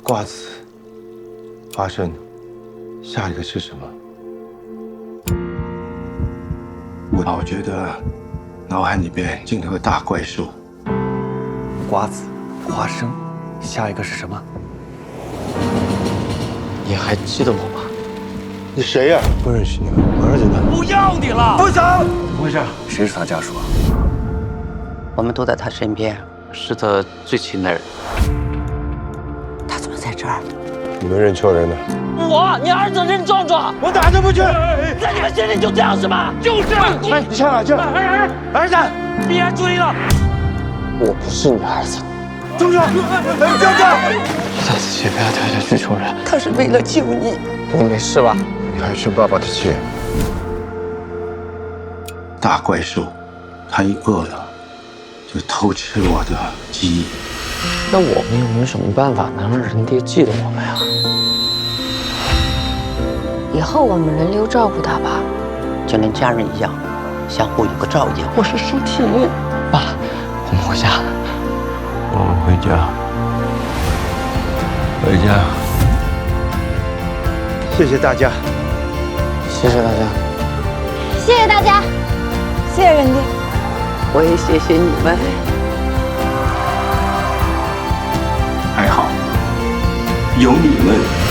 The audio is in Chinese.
瓜子、花生，下一个是什么？我老觉得脑海里边进了个大怪兽。瓜子、花生，下一个是什么？你还记得我吗？你谁呀？不认识你，我儿子呢？不要你了！不走！怎么回事？谁是他家属啊？我们都在他身边。是他最亲的人。他怎么在这儿？你们认错人了。你儿子认壮壮，我哪都不去！在你们心里就这样是吗？就是。哎，你上哪去？儿子，别人注意了。我不是你儿子。中壮，中壮！下次切不要掉下去求人。他是为了救你。你没事吧？你还是爸爸的气。大怪兽，它一饿了，就偷吃我的记忆。那我们有没有什么办法能让人爹记得我们呀？以后我们轮流照顾他吧，就跟家人一样，相互有个照应。我是舒婷。爸，我们回家。我们回家，回家。谢谢大家，谢谢大家。谢谢大家，谢谢人爹。我也谢谢你们。还好有你们。